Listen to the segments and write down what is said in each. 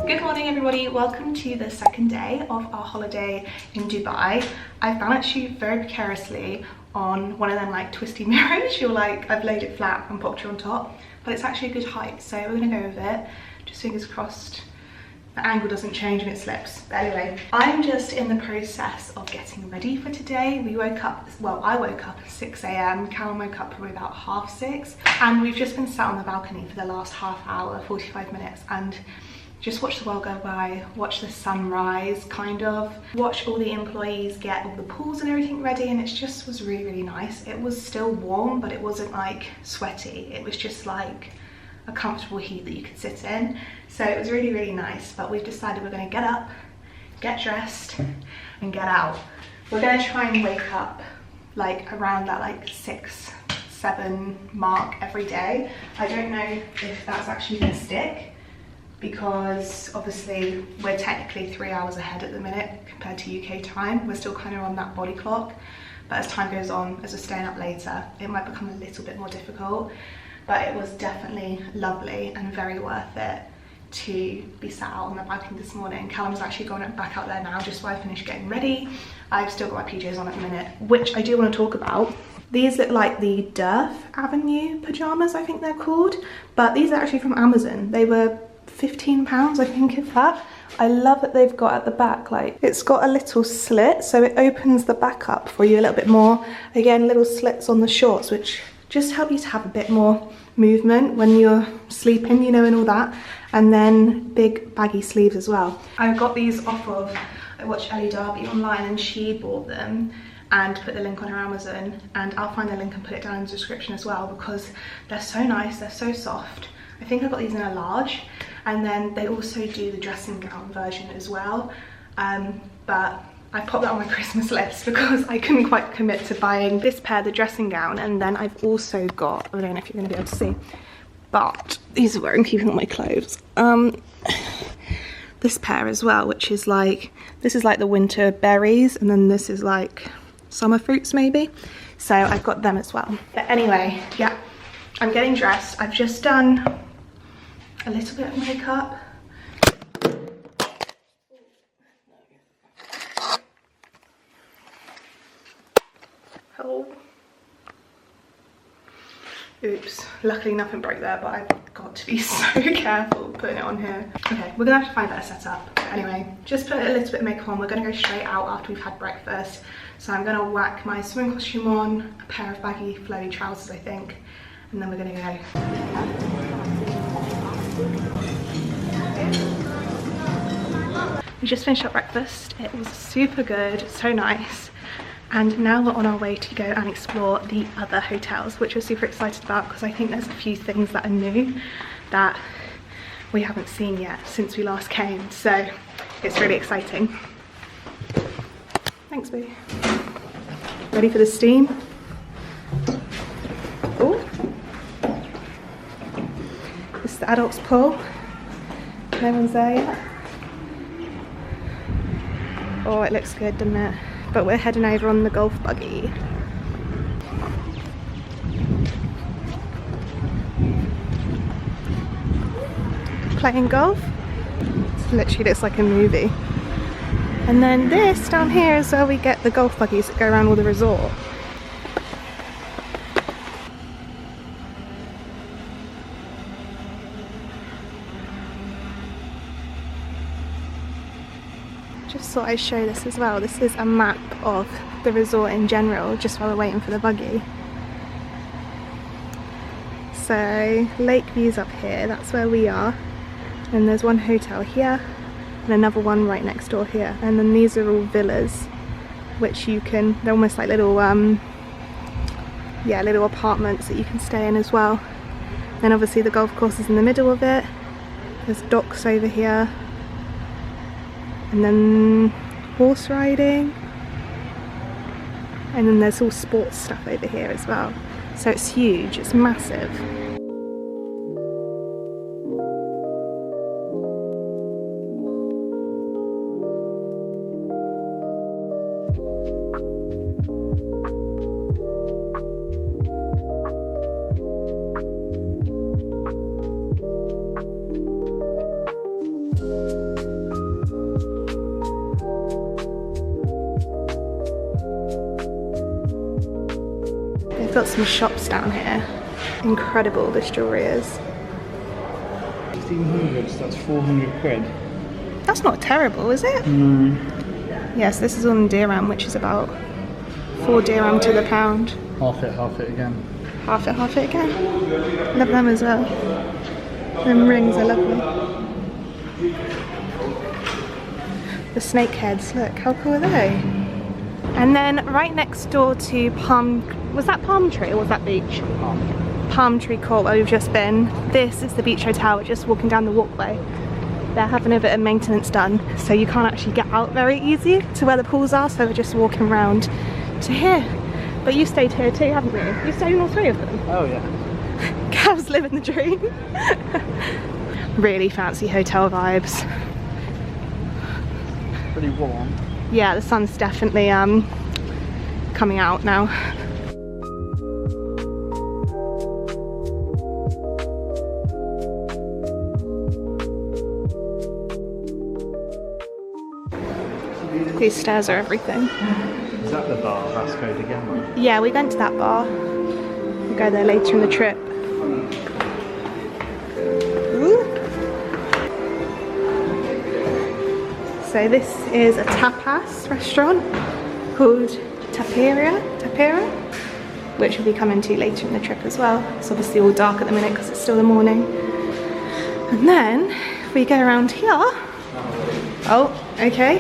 Good morning everybody, welcome to the second day of our holiday in Dubai. I've balanced you very precariously on one of them like twisty mirrors. You're like, I've laid it flat and popped you on top, but it's actually a good height, so we're gonna go with it. Just fingers crossed the angle doesn't change and it slips. But anyway, I'm just in the process of getting ready for today. We woke up, well, I woke up at 6 a.m. Callum woke up probably about 6:30, and we've just been sat on the balcony for the last half hour, 45 minutes, and just watch the world go by, watch the sunrise, kind of watch all the employees get all the pools and everything ready, and it just was really nice. It was still warm, but it wasn't like sweaty. It was just like a comfortable heat that you could sit in. So it was really nice, but we've decided we're gonna get up, get dressed and get out. We're gonna try and wake up like around that like 6-7 mark every day. I don't know if that's actually gonna stick, because obviously we're technically 3 hours ahead at the minute compared to UK time. We're still kind of on that body clock, but as time goes on, as we're staying up later, it might become a little bit more difficult. But it was definitely lovely and very worth it to be sat out on the balcony this morning. Callum's actually gone back out there now just while I finish getting ready. I've still got my PJs on at the minute, which I do want to talk about. These look like the Durf Avenue pajamas, I think they're called, but these are actually from Amazon. They were £15, I think, if that. I love that they've got at the back, like, it's got a little slit, so it opens the back up for you a little bit more. Again, little slits on the shorts, which just help you to have a bit more movement when you're sleeping, you know, and all that. And then big baggy sleeves as well. I got these off of, I watched Ellie Darby online and she bought them and put the link on her Amazon, and I'll find the link and put it down in the description as well, because they're so nice, they're so soft. I think I got these in a large, and then they also do the dressing gown version as well, but I popped that on my Christmas list because I couldn't quite commit to buying this pair, the dressing gown, and then I've also got, I don't know if you're going to be able to see, but these are where I'm keeping all my clothes, this pair as well, which is like, this is like the winter berries, and then this is like summer fruits maybe, so I've got them as well. But anyway, yeah, I'm getting dressed. I've just done a little bit of makeup. Oh. Oops, luckily nothing broke there, but I've got to be so careful putting it on here. Okay, we're gonna have to find a better setup. But anyway, just put a little bit of makeup on. We're gonna go straight out after we've had breakfast. So I'm gonna whack my swimming costume on, a pair of baggy flowy trousers, I think, and then we're gonna go. We just finished up breakfast. It was super good, so nice. And now we're on our way to go and explore the other hotels, which we're super excited about, because I think there's a few things that are new that we haven't seen yet since we last came. So it's really exciting. Thanks, baby. Ready for the steam? Oh, this is the adults pool. No one's there yet. Oh, it looks good, doesn't it? But we're heading over on the golf buggy. Playing golf. It literally looks like a movie. And then this down here is where we get the golf buggies that go around all the resort. Just thought I'd show this as well. This is a map of the resort in general, just while we're waiting for the buggy. So Lakeview's up here, that's where we are. And there's one hotel here and another one right next door here. And then these are all villas, which you can, they're almost like little yeah, little apartments that you can stay in as well. Then obviously the golf course is in the middle of it. There's docks over here. And then horse riding, and then there's all sports stuff over here as well. So it's huge, it's massive. got some shops down here. Incredible, this jewellery is. 1600, so that's 400 quid. That's not terrible, is it? Yes, this is all in dirham, which is about 4 dirham to the pound. Half it again. Half it again. Love them as well. Them rings are lovely. The snake heads, look, how cool are they? And then right next door to was that Palm Tree or was that beach? Palm Tree Court where we've just been. This is the beach hotel, we're just walking down the walkway. They're having a bit of maintenance done, so you can't actually get out very easy to where the pools are, so we're just walking around to here. But you stayed here too, haven't you? You stayed in all 3 of them? Oh yeah. Cavs living the dream. Really fancy hotel vibes. Pretty warm. Yeah, the sun's definitely coming out now. These stairs are everything. Is that the bar, Vasco da Gama? Yeah, we went to that bar. We'll go there later in the trip. Ooh. So this is a tapas restaurant called Tapera, which we'll be coming to later in the trip as well. It's obviously all dark at the minute because it's still the morning. And then if we go around here, oh, okay,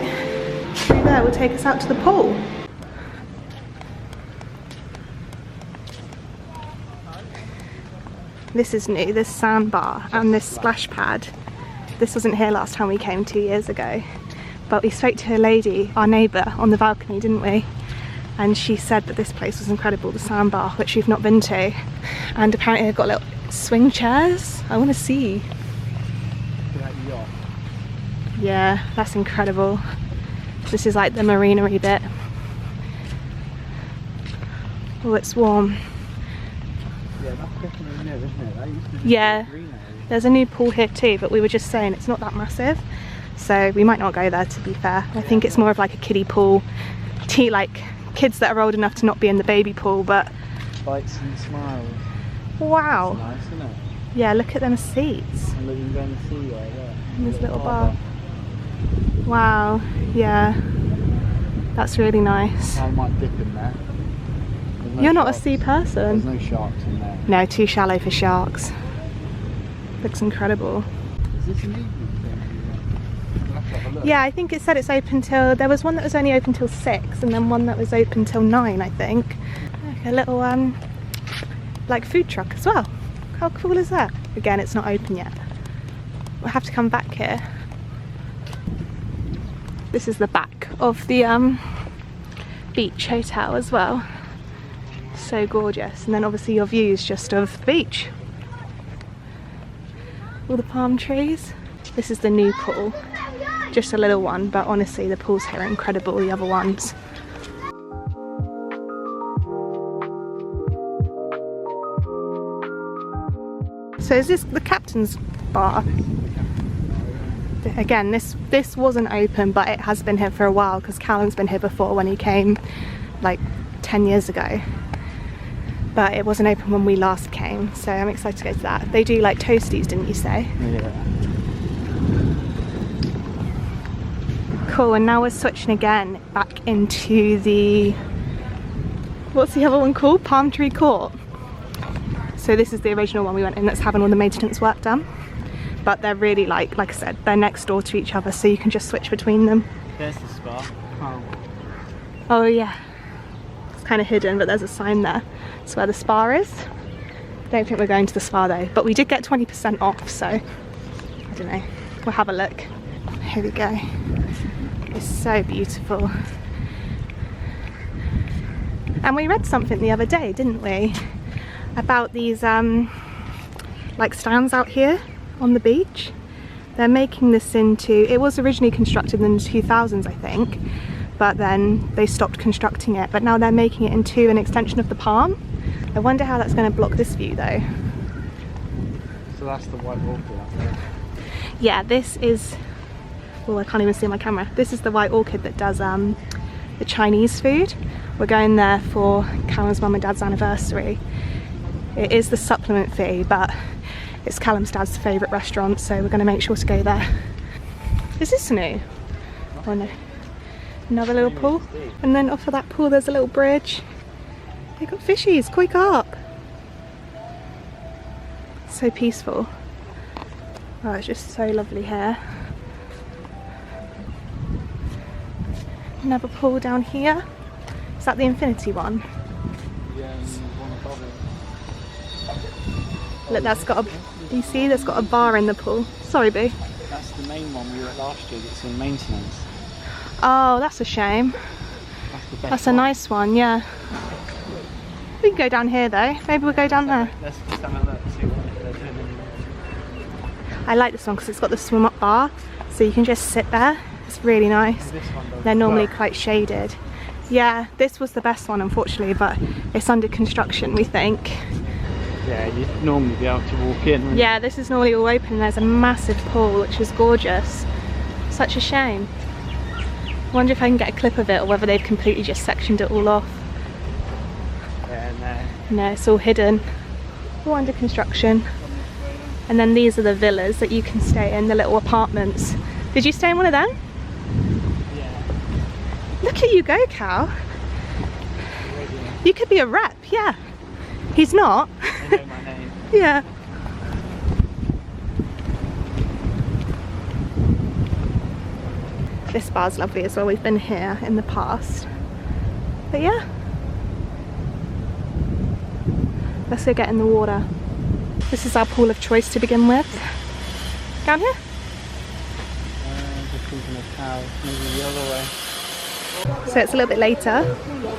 through there will take us out to the pool. This is new, this sandbar and this splash pad. This wasn't here last time we came 2 years ago. But we spoke to a lady, our neighbour, on the balcony, didn't we? And she said that this place was incredible, the sandbar, which we've not been to. And apparently they've got little swing chairs. I want to see. That yacht. Yeah, that's incredible. This is like the marina-y bit. Oh, it's warm. Yeah, that's definitely new, isn't it? That used to just Yeah, be a green area. there's a new pool here too, but we were just saying it's not that massive. So we might not go there, to be fair. I think it's more of like a kiddie pool. Like kids that are old enough to not be in the baby pool, but... Lights and smiles. Wow. That's nice, isn't it? Yeah, look at them seats. And looking down the sea right there. And this little bar. Wow, yeah. That's really nice. I might dip in there. No You're not a sharks. sea person. There's no sharks in there. No, too shallow for sharks. Looks incredible. Is this an evening thing? We'll have to have a look. Yeah, I think it said it's open till... There was one that was only open till 6 and then one that was open till 9, I think. Like a little, like food truck as well. How cool is that? Again, it's not open yet. We'll have to come back here. This is the back of the beach hotel as well. So gorgeous. And then obviously your views just of the beach. All the palm trees. This is the new pool. Just a little one, but honestly the pools here are incredible, the other ones. So is this the captain's bar? Again, this wasn't open, but it has been here for a while because Callum's been here before when he came like 10 years ago. But it wasn't open when we last came, so I'm excited to go to that. They do like toasties, didn't you say? Yeah. Cool, and now we're switching again back into the... What's the other one called? Palm Tree Court. So this is the original one we went in that's having all the maintenance work done. But they're really like I said, they're next door to each other, so you can just switch between them. There's the spa. Oh yeah. It's kind of hidden, but there's a sign there. That's where the spa is. Don't think we're going to the spa though, but we did get 20% off, so I don't know. We'll have a look. Here we go. It's so beautiful. And we read something the other day, didn't we? About these like stands out here on the beach. They're making this into, it was originally constructed in the 2000s I think, but then they stopped constructing it, but now they're making it into an extension of the palm. I wonder how that's going to block this view though. So that's the white orchid out there. Yeah, this is, well I can't even see my camera. This is the white orchid that does the Chinese food. We're going there for Callum's mum and dad's anniversary. It is the supplement fee, but it's Callum's dad's favourite restaurant, so we're going to make sure to go there. Is this new? Oh no. Another little pool. And then off of that pool there's a little bridge. They've got fishies, koi carp. So peaceful. Oh, it's just so lovely here. Another pool down here. Is that the infinity one? Yeah, and one above it. Look, that's got a, you see, there's got a bar in the pool. Sorry, boo. That's the main one we were at last year that's in maintenance. Oh, that's a shame. That's the best That's a nice one, yeah. We can go down here though. Maybe we'll go down there. Let's just have a look, see what they're doing. I like this one because it's got the swim up bar, so you can just sit there. It's really nice. This one doesn't They're normally work. quite shaded. Yeah, this was the best one unfortunately, but it's under construction, we think. Yeah, you'd normally be able to walk in. wouldn't Yeah, this is normally all open. There's a massive pool, which is gorgeous. Such a shame. I wonder if I can get a clip of it or whether they've completely just sectioned it all off. you? Yeah, no. No, it's all hidden. All under construction. And then these are the villas that you can stay in, the little apartments. Did you stay in one of them? Yeah. Look at you go, Cal. Already. You could be a rep, yeah. He's not. They know my name. Yeah. This bar's lovely as well. We've been here in the past. But yeah. Let's go get in the water. This is our pool of choice to begin with. Down here? Just thinking of cows, maybe the other way. So it's a little bit later.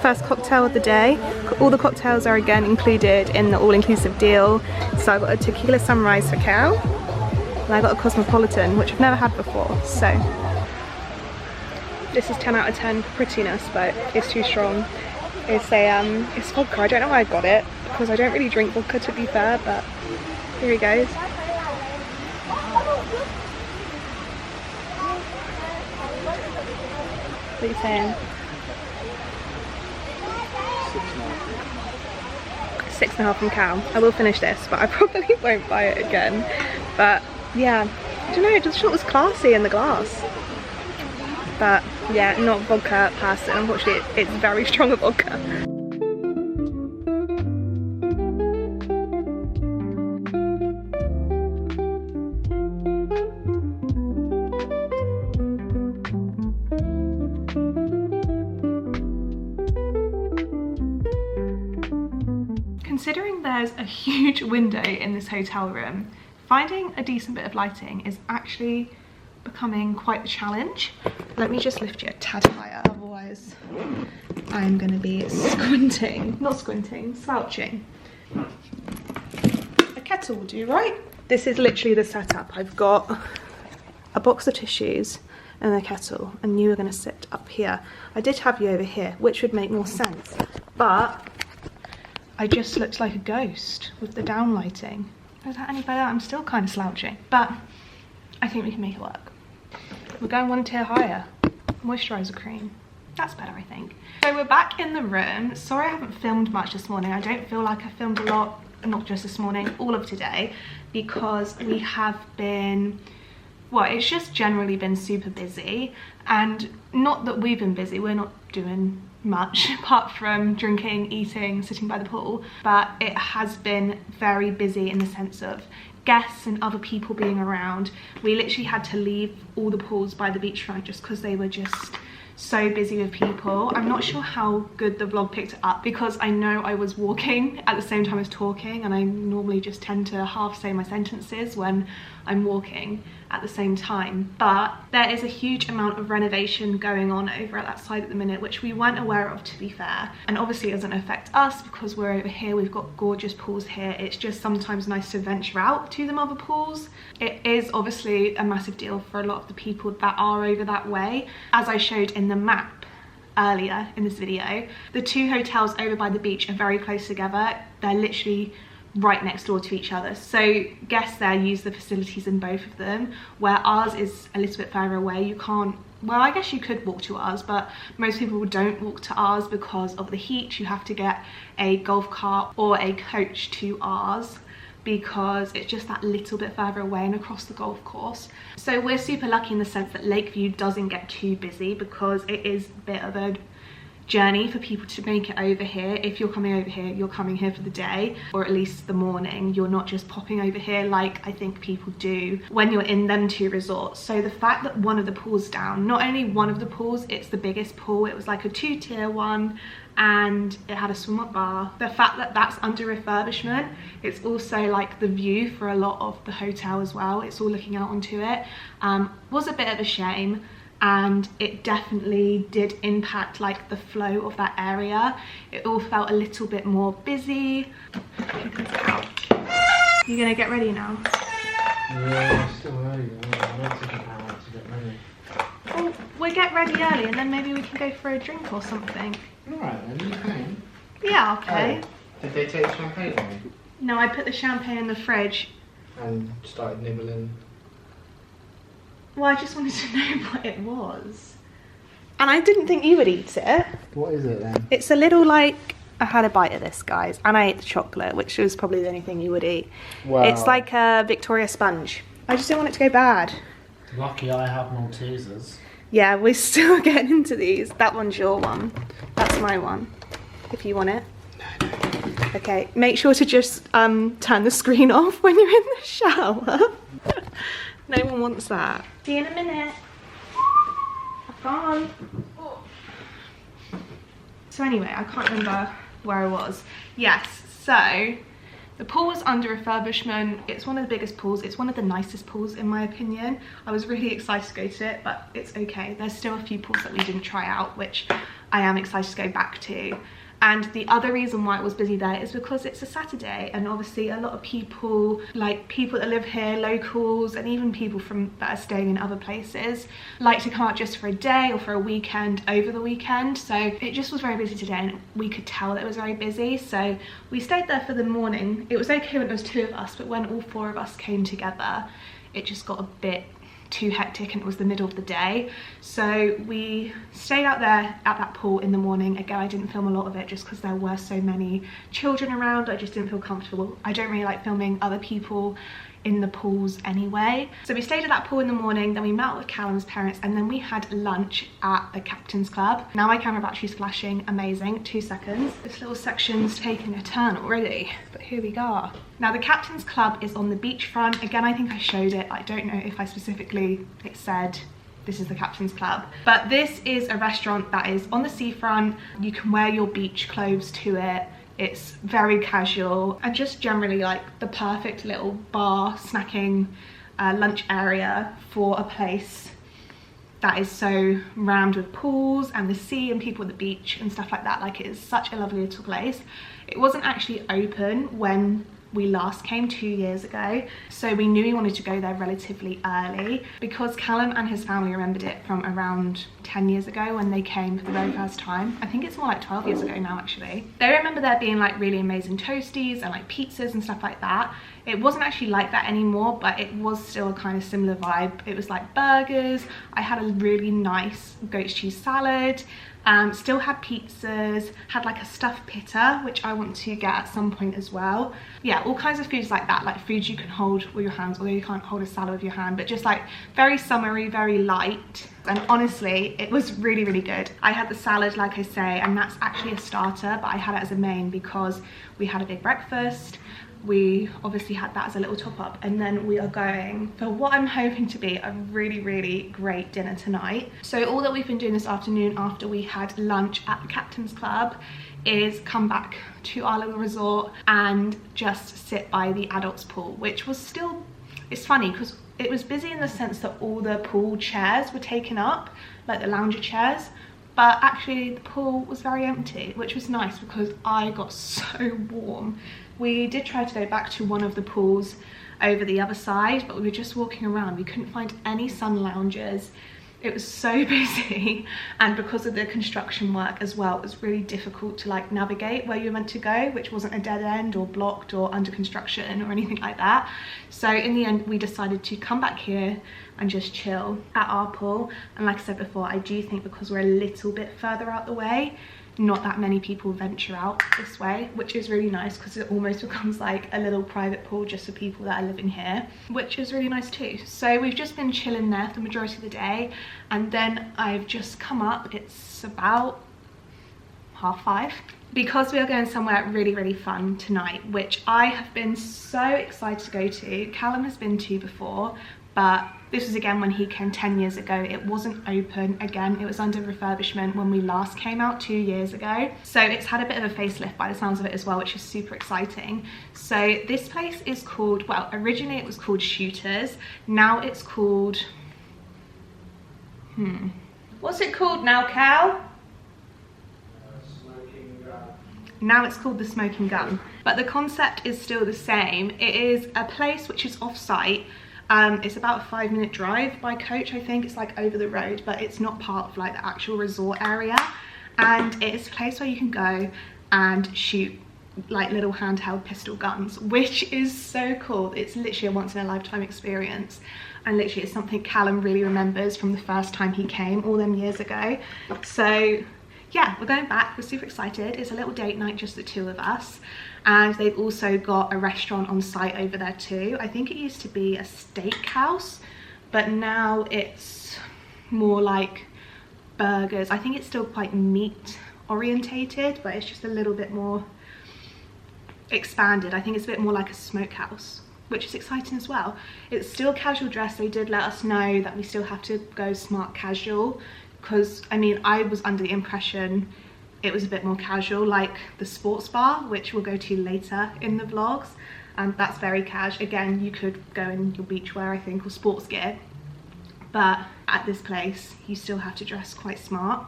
First cocktail of the day. All the cocktails are again included in the all-inclusive deal. So I got a tequila sunrise for Cal. And I got a cosmopolitan, which I've never had before. So this is 10 out of 10 for prettiness, but it's too strong. It's vodka. I don't know why I got it, because I don't really drink vodka to be fair, but here he goes. What are you saying? 6.5 from Cal. I will finish this, but I probably won't buy it again. But yeah, I don't know, I just thought it was classy in the glass. But yeah, not vodka past it. Unfortunately, it's very strong of vodka. Considering there's a huge window in this hotel room, finding a decent bit of lighting is actually becoming quite the challenge. Let me just lift you a tad higher, otherwise I'm going to be squinting. Not squinting, slouching. A kettle will do, right? This is literally the setup. I've got a box of tissues and a kettle, and you are going to sit up here. I did have you over here, which would make more sense, but I just looked like a ghost with the down lighting. Is that any better? I'm still kind of slouching, but I think we can make it work. We're going one tier higher. Moisturiser cream. That's better, I think. So we're back in the room. Sorry I haven't filmed much this morning. I don't feel like I filmed a lot, not just this morning, all of today, because we have been, well, it's just generally been super busy. And not that we've been busy, we're not doing much apart from drinking, eating, sitting by the pool, but it has been very busy in the sense of guests and other people being around. We literally had to leave all the pools by the beachfront just because they were just so busy with people. I'm not sure how good the vlog picked it up because I know I was walking at the same time as talking, and I normally just tend to half say my sentences when I'm walking at the same time. But there is a huge amount of renovation going on over at that side at the minute, which we weren't aware of, to be fair. And obviously it doesn't affect us because we're over here, we've got gorgeous pools here. It's just sometimes nice to venture out to them other pools. It is obviously a massive deal for a lot of the people that are over that way. As I showed in the map earlier in this video, the two hotels over by the beach are very close together. They're literally right next door to each other, so guests there use the facilities in both of them, where ours is a little bit further away. You can't well, I guess you could walk to ours, but most people don't walk to ours because of the heat. You have to get a golf cart or a coach to ours because it's just that little bit further away and across the golf course. So we're super lucky in the sense that Lakeview doesn't get too busy because it is a bit of a journey for people to make it over here. If you're coming over here, you're coming here for the day, or at least the morning. You're not just popping over here like I think people do when you're in them two resorts. So the fact that one of the pools down, not only one of the pools, it's the biggest pool. It was like a 2-tier one and it had a swim up bar. The fact that that's under refurbishment, it's also like the view for a lot of the hotel as well. It's all looking out onto it. Was a bit of a shame, and it definitely did impact like the flow of that area. It all felt a little bit more busy. You're gonna get ready now? Yeah, it's still early. I want to get ready. Well, we'll get ready early and then maybe we can go for a drink or something. Alright then, champagne? Yeah, okay. Oh, did they take the champagne away? No, I put the champagne in the fridge. And started nibbling? Well, I just wanted to know what it was. And I didn't think you would eat it. What is it then? It's a little like, I had a bite of this, guys, and I ate the chocolate, which was probably the only thing you would eat. Wow. It's like a Victoria sponge. I just didn't want it to go bad. Lucky I have Maltesers. Yeah, we're still getting into these. That one's your one. That's my one, if you want it. No. Okay, make sure to just turn the screen off when you're in the shower. No one wants that. See you in a minute. Have fun. So anyway, I can't remember where I was. Yes, so the pool was under refurbishment. It's one of the biggest pools. It's one of the nicest pools in my opinion. I was really excited to go to it, but it's okay. There's still a few pools that we didn't try out, which I am excited to go back to. And the other reason why it was busy there is because it's a Saturday, and obviously a lot of people, like people that live here, locals, and even people that are staying in other places, like to come out just for a day or for a weekend over the weekend. So it just was very busy today, and we could tell that it was very busy. So we stayed there for the morning. It was okay when there was 2 of us, but when all 4 of us came together, it just got a bit too hectic and it was the middle of the day. So we stayed out there at that pool in the morning. Again, I didn't film a lot of it just because there were so many children around. I just didn't feel comfortable. I don't really like filming other people in the pools anyway. So we stayed at that pool in the morning, then we met up with Callum's parents, and then we had lunch at the Captain's Club. Now my camera battery's flashing, amazing, 2 seconds. This little section's taking a turn already, but here we go. Now the Captain's Club is on the beachfront. Again, I think I showed it. I don't know if I specifically, it said this is the Captain's Club, but this is a restaurant that is on the seafront. You can wear your beach clothes to it. It's very casual and just generally like the perfect little bar, snacking, lunch area for a place that is so rammed with pools and the sea and people at the beach and stuff like that. Like, it is such a lovely little place. It wasn't actually open when we last came 2 years ago, so we knew we wanted to go there relatively early because Callum and his family remembered it from around 10 years ago when they came for the very first time. I think it's more like 12 years ago now actually. They remember there being like really amazing toasties and like pizzas and stuff like that. It wasn't actually like that anymore, but it was still a kind of similar vibe. It was like burgers. I had a really nice goat's cheese salad. Still had pizzas, had like a stuffed pitta, which I want to get at some point as well. Yeah, all kinds of foods like that, like foods you can hold with your hands, although you can't hold a salad with your hand, but just like very summery, very light. And honestly, it was really, really good. I had the salad, like I say, and that's actually a starter, but I had it as a main because we had a big breakfast. We obviously had that as a little top up, and then we are going for what I'm hoping to be a really, really great dinner tonight. So all that we've been doing this afternoon after we had lunch at the Captain's Club is come back to our little resort and just sit by the adults pool, which was still, it's funny because it was busy in the sense that all the pool chairs were taken up, like the lounger chairs, but actually the pool was very empty, which was nice because I got so warm. We did try to go back to one of the pools over the other side, but we were just walking around. We couldn't find any sun loungers, It was so busy, and because of the construction work as well, it was really difficult to like navigate where you're meant to go, which wasn't a dead end or blocked or under construction or anything like that. So in the end, we decided to come back here and just chill at our pool. And like I said before, I do think because we're a little bit further out the way, not that many people venture out this way, which is really nice because it almost becomes like a little private pool just for people that are living here, which is really nice too. So we've just been chilling there for the majority of the day, and then I've just come up. It's about 5:30 because we are going somewhere really fun tonight, which I have been so excited to go to. Callum has been to before, but this was again when he came 10 years ago. It wasn't open again, it was under refurbishment when we last came out 2 years ago. So it's had a bit of a facelift by the sounds of it as well, which is super exciting. So this place is called, well, originally it was called Shooters. Now it's called, what's it called now, Cal? Smokin Gun. Now it's called the Smokin Gun. But the concept is still the same. It is a place which is off-site. It's about a 5-minute drive by coach, I think. It's like over the road, but it's not part of like the actual resort area. And it's a place where you can go and shoot like little handheld pistol guns, which is so cool. It's literally a once in a lifetime experience. And literally it's something Callum really remembers from the first time he came all them years ago. So yeah, we're going back, we're super excited. It's a little date night, just the two of us. And they've also got a restaurant on site over there too. I think it used to be a steakhouse, but now it's more like burgers. I think it's still quite meat orientated, but it's just a little bit more expanded. I think it's a bit more like a smokehouse, which is exciting as well. It's still casual dress. They did let us know that we still have to go smart casual, because I mean, I was under the impression it was a bit more casual, like the sports bar, which we'll go to later in the vlogs. And that's very cash. Again, you could go in your beachwear, I think, or sports gear. But at this place, you still have to dress quite smart,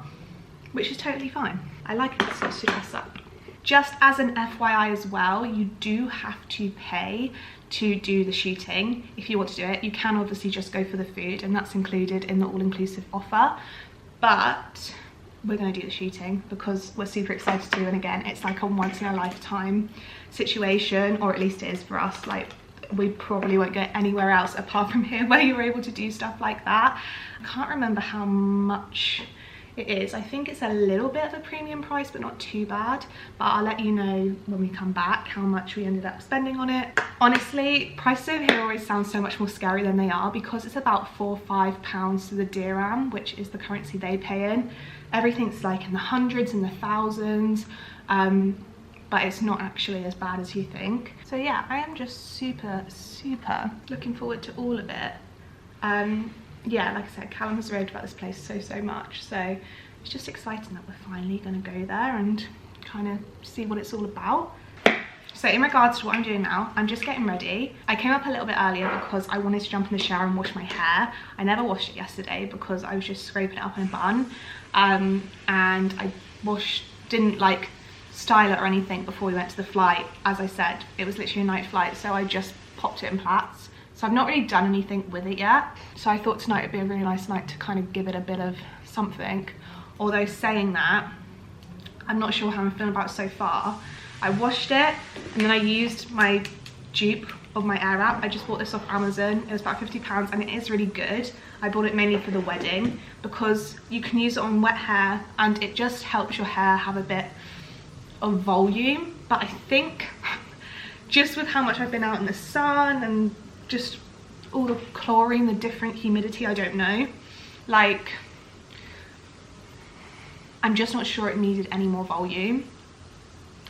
which is totally fine. I like it to dress up. Just as an FYI as well, you do have to pay to do the shooting. If you want to do it, you can obviously just go for the food, and that's included in the all-inclusive offer. But we're going to do the shooting because we're super excited to, and again, it's like a once in a lifetime situation, or at least it is for us. Like, we probably won't go anywhere else apart from here where you're able to do stuff like that. I can't remember how much it is. I think it's a little bit of a premium price, but not too bad. But I'll let you know when we come back how much we ended up spending on it. Honestly, prices over here always sound so much more scary than they are, because it's about £4 or £5 to the dirham, which is the currency they pay in. Everything's like in the hundreds and the thousands, but it's not actually as bad as you think. So yeah, I am just super looking forward to all of it. Yeah, like I said, Callum has raved about this place so much, so it's just exciting that we're finally going to go there and kind of see what it's all about. So in regards to what I'm doing now, I'm just getting ready. I came up a little bit earlier because I wanted to jump in the shower and wash my hair. I never washed it yesterday because I was just scraping it up in a bun, and I didn't like style it or anything before we went to the flight. As I said, it was literally a night flight, so I just popped it in plaits. So I've not really done anything with it yet. So I thought tonight would be a really nice night to kind of give it a bit of something. Although saying that, I'm not sure how I'm feeling about it so far. I washed it and then I used my dupe of my air wrap. I just bought this off Amazon. It was about £50 and it is really good. I bought it mainly for the wedding because you can use it on wet hair and it just helps your hair have a bit of volume. But I think just with how much I've been out in the sun and just all the chlorine, the different humidity, I don't know, like, I'm just not sure it needed any more volume.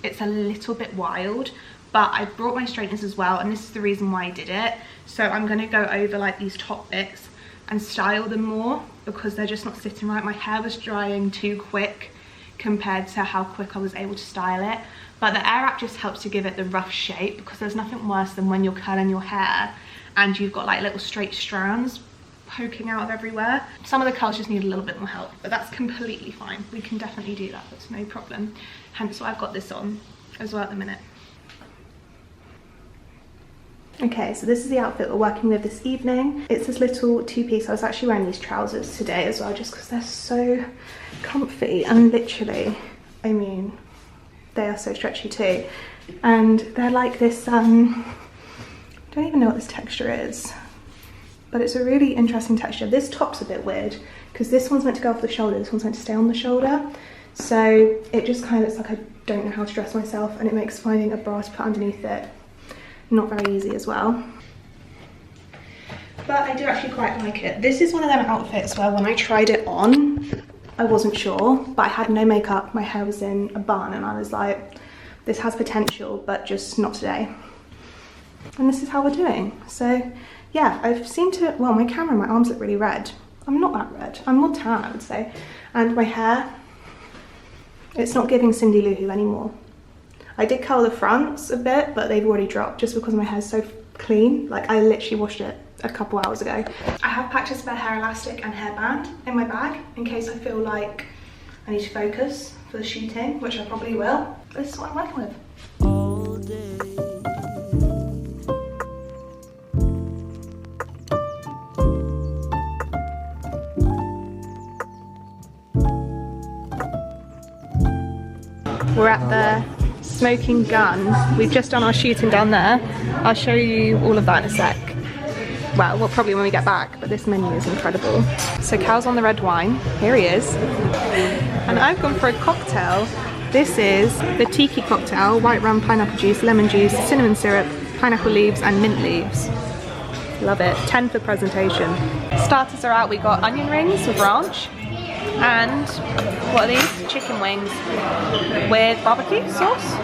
It's a little bit wild, but I brought my straighteners as well, and this is the reason why I did it. So I'm going to go over like these top bits and style them more because they're just not sitting right. My hair was drying too quick compared to how quick I was able to style it. But the air wrap just helps to give it the rough shape, because there's nothing worse than when you're curling your hair and you've got like little straight strands poking out of everywhere. Some of the curls just need a little bit more help, but that's completely fine. We can definitely do that, that's no problem. Hence why I've got this on as well at the minute. Okay, so this is the outfit we're working with this evening. It's this little two-piece. I was actually wearing these trousers today as well, just because they're so comfy, and literally, I mean, they are so stretchy too. And they're like this, I don't even know what this texture is, but it's a really interesting texture. This top's a bit weird, because this one's meant to go off the shoulder, this one's meant to stay on the shoulder. So it just kind of looks like I don't know how to dress myself, and it makes finding a bra to put underneath it not very easy as well. But I do actually quite like it. This is one of them outfits where when I tried it on, I wasn't sure, but I had no makeup, my hair was in a bun, and I was like, this has potential, but just not today. And this is how we're doing. So yeah, I've seemed to, well, my camera, my arms look really red. I'm not that red, I'm more tan, I would say. And my hair, it's not giving Cindy Lou Who anymore. I did curl the fronts a bit, but they've already dropped just because my hair's so clean. Like, I literally washed it a couple hours ago. I have packed a spare hair elastic and hairband in my bag in case I feel like I need to focus for the shooting, which I probably will. This is what I'm working with. All day. We're at the Smokin Gun. We've just done our shooting down there. I'll show you all of that in a sec. Well, probably when we get back, but this menu is incredible. So Cal's on the red wine. Here he is. And I've gone for a cocktail. This is the tiki cocktail: white rum, pineapple juice, lemon juice, cinnamon syrup, pineapple leaves and mint leaves. Love it. 10 for presentation. Starters are out. We got onion rings with ranch. And what are these? Chicken wings with barbecue sauce.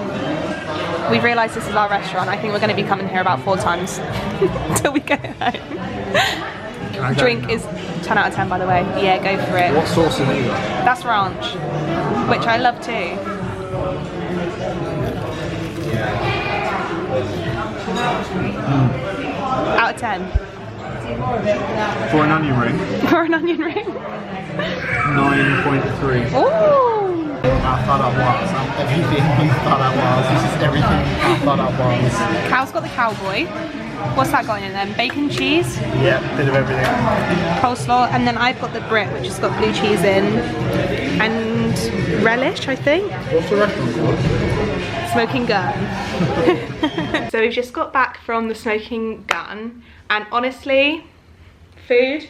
We've realised this is our restaurant. I think we're going to be coming here about 4 times until we go home. Drink is 10 out of 10, by the way. Yeah, go for it. What sauce is it? That's ranch, which I love too. Out of 10. For an onion ring? For an onion ring? 9.3. Ooh! I thought I was. I'm everything you thought I was. This is everything I thought I was. Cal's got the cowboy. What's that got in it then? Bacon, cheese? Yeah, bit of everything. Coleslaw, and then I've got the Brit, which has got blue cheese in, and relish, I think. What's the restaurant called? Smokin Gun. So we've just got back from the Smokin Gun, and honestly, food,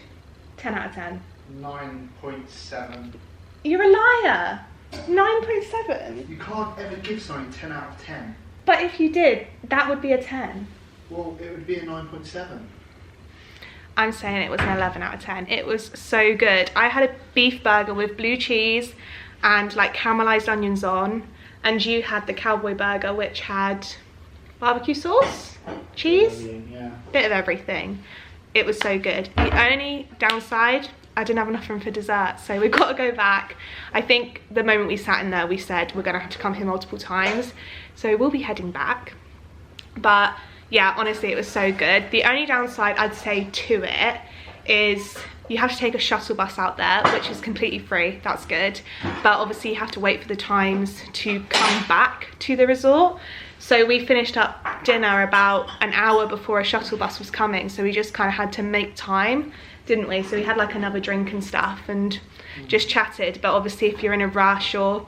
10 out of 10. 9.7. You're a liar. 9.7. You can't ever give something 10 out of 10. But if you did, that would be a 10. Well, it would be a 9.7. I'm saying it was an 11 out of 10. It was so good. I had a beef burger with blue cheese and like caramelized onions on, and you had the cowboy burger, which had barbecue sauce, cheese, Yeah. bit of everything. It was so good. The only downside, I didn't have enough room for dessert, so we've got to go back. I think the moment we sat in there, we said we're gonna have to come here multiple times, so we'll be heading back. But yeah, honestly, it was so good. The only downside I'd say to it is you have to take a shuttle bus out there, which is completely free. That's good. But obviously you have to wait for the times to come back to the resort. So we finished up dinner about an hour before a shuttle bus was coming. So we just kind of had to make time, didn't we? So we had like another drink and stuff and just chatted. But obviously if you're in a rush or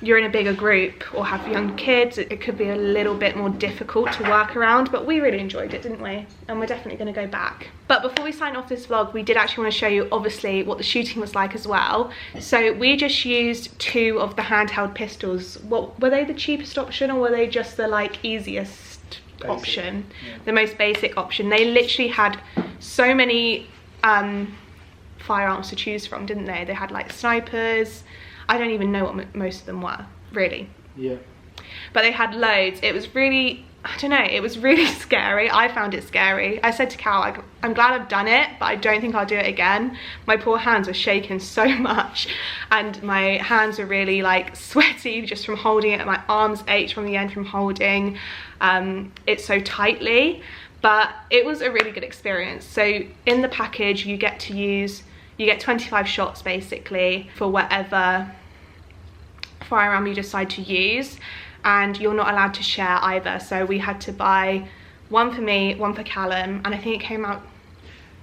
you're in a bigger group or have young kids, it could be a little bit more difficult to work around. But we really enjoyed it, didn't we? And we're definitely going to go back. But before we sign off this vlog, we did actually want to show you obviously what the shooting was like as well. So we just used 2 of the handheld pistols. What were they, the cheapest option, or were they just the like easiest option? Yeah. The most basic option. They literally had so many firearms to choose from, didn't they? They had like snipers. I don't even know what most of them were, really. Yeah. But they had loads. It was really, I don't know, it was really scary. I found it scary. I said to Cal, I'm glad I've done it, but I don't think I'll do it again. My poor hands were shaking so much, and my hands were really like sweaty just from holding it. My arms ached from the end from holding it so tightly. But it was a really good experience. So in the package, you get 25 shots basically for whatever firearm you decide to use, and you're not allowed to share either. So we had to buy one for me, one for Callum, and I think it came out...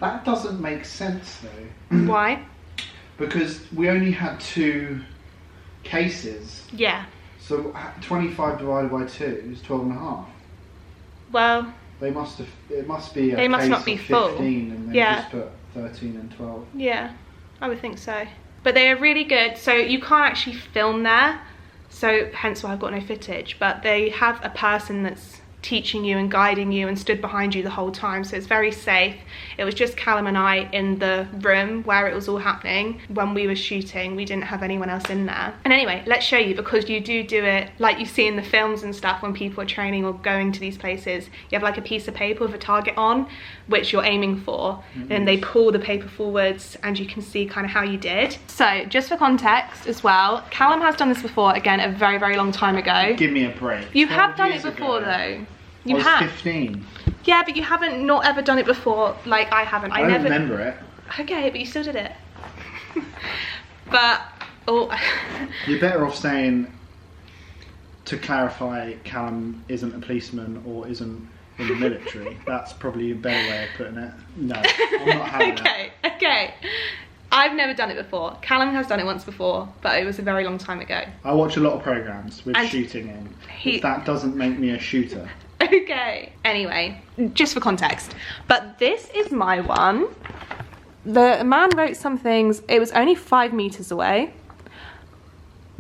That doesn't make sense though. Why? Because we only had 2 cases. Yeah. So 25 divided by 2 is 12.5. Well... It must be a they must case not be of 15 full. and then Yeah. just put 13 and 12. Yeah, I would think so. But they are really good. So you can't actually film there. So hence why I've got no footage. But they have a person that's teaching you and guiding you and stood behind you the whole time, so it's very safe. It was just Callum and I in the room where it was all happening. When we were shooting, we didn't have anyone else in there. And anyway, let's show you, because you do it like you see in the films and stuff when people are training or going to these places. You have like a piece of paper with a target on which you're aiming for, and they pull the paper forwards and you can see kind of how you did. So just for context as well, Callum has done this before, again a very, very long time ago. Give me a break. You have done it before though. You have. I was 15. Yeah, but you haven't not ever done it before, like I haven't. I don't remember it. Okay, but you still did it. But, oh. You're better off saying, to clarify, Callum isn't a policeman or isn't in the military. That's probably a better way of putting it. No, I'm not having that. Okay. I've never done it before. Callum has done it once before, but it was a very long time ago. I watch a lot of programmes with shooting in. If that doesn't make me a shooter. Okay. Anyway, just for context. But this is my one. The man wrote some things. It was only 5 meters away.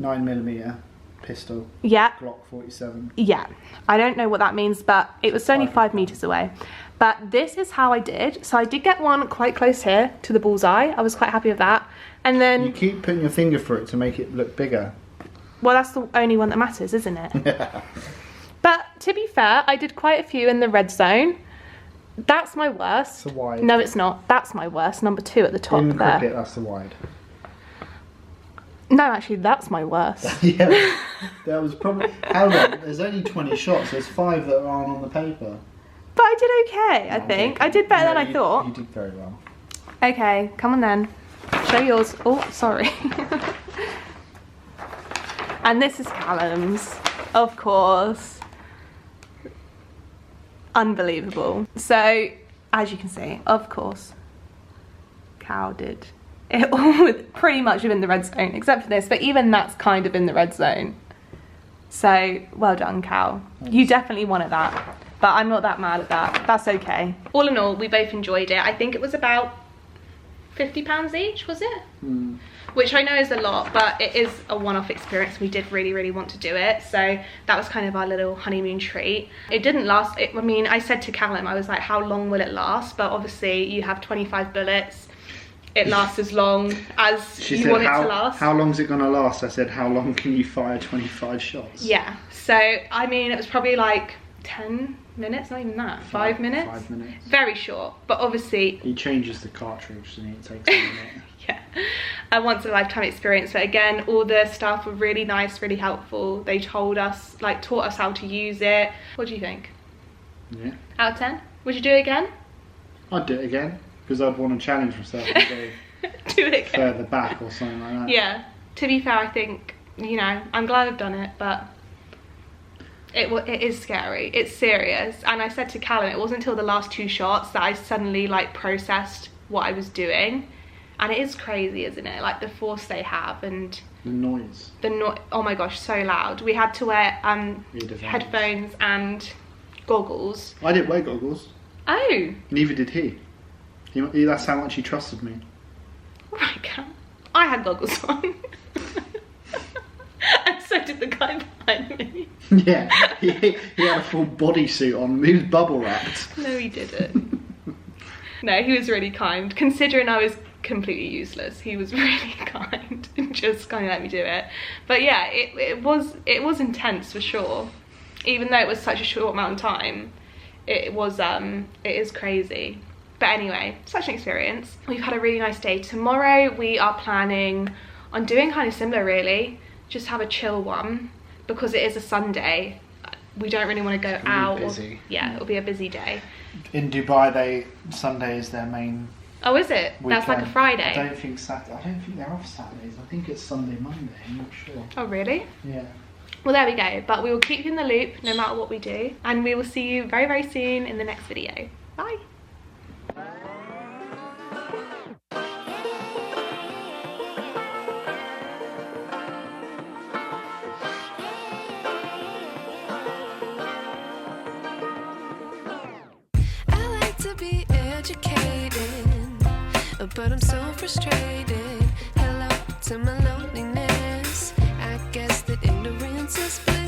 9mm pistol. Yeah. Glock 47. Yeah. I don't know what that means, but it was only 5 meters away. But this is how I did. So I did get one quite close here to the bullseye. I was quite happy with that. And then... You keep putting your finger through it to make it look bigger. Well, that's the only one that matters, isn't it? But to be fair, I did quite a few in the red zone. That's my worst. It's the wide. No, it's not. That's my worst. Number 2 at the top in there. cricket, that's the wide. No, actually, that's my worst. Yeah, there was probably... How long? There's only 20 shots. There's 5 that aren't on the paper. But I did okay, I think. I did better than I thought. You did very well. Okay, come on then. Show yours. Oh, sorry. And this is Callum's, of course. Unbelievable. So, as you can see, of course, Cal did it all pretty much within the red zone, except for this, but even that's kind of in the red zone. So, well done, Cal. Thanks. You definitely wanted that, but I'm not that mad at that. That's okay. All in all, we both enjoyed it. I think it was about £50 each, was it? Mm. Which I know is a lot, but it is a one-off experience. We did really, really want to do it. So that was kind of our little honeymoon treat. It didn't last. I mean, I said to Callum, I was like, how long will it last? But obviously you have 25 bullets. It lasts as long as you want it to last. How long is it going to last? I said, how long can you fire 25 shots? Yeah. So, I mean, it was probably like 10 minutes, not even that. 5 minutes? 5 minutes. Very short. But obviously... He changes the cartridge and it takes a minute. Yeah. A once in a lifetime experience. But again, all the staff were really nice, really helpful. They told us, like, taught us how to use it. What do you think? Yeah. Out of 10? Would you do it again? I'd do it again. Because I'd want to challenge myself and go do it again. Further back or something like that. Yeah. To be fair, I think, you know, I'm glad I've done it, but it is scary. It's serious. And I said to Callum, it wasn't until the last 2 shots that I suddenly, like, processed what I was doing. And it is crazy, isn't it? Like, the force they have and... The noise. Oh my gosh, so loud. We had to wear headphones and goggles. I didn't wear goggles. Oh. Neither did he. That's how much he trusted me. Right, Cam. I had goggles on. And so did the guy behind me. Yeah, he had a full bodysuit on. He was bubble wrapped. No, he didn't. No, he was really kind. Considering I was completely useless, he was really kind and just kind of let me do it. But yeah, it was intense for sure. Even though it was such a short amount of time, it is crazy. But anyway, such an experience. We've had a really nice day. Tomorrow we are planning on doing kind of similar, really. Just have a chill one because it is a Sunday. We don't really want to go out. Busy. Yeah, it'll be a busy day. In Dubai, Sunday is their main. Oh, is it? Weekend. That's like a Friday. I don't think they're off Saturdays. I think it's Sunday, Monday. I'm not sure. Oh, really? Yeah. Well, there we go. But we will keep you in the loop no matter what we do. And we will see you very, very soon in the next video. Bye. Be educated, but I'm so frustrated. Hello to my loneliness. I guess that ignorance is bliss.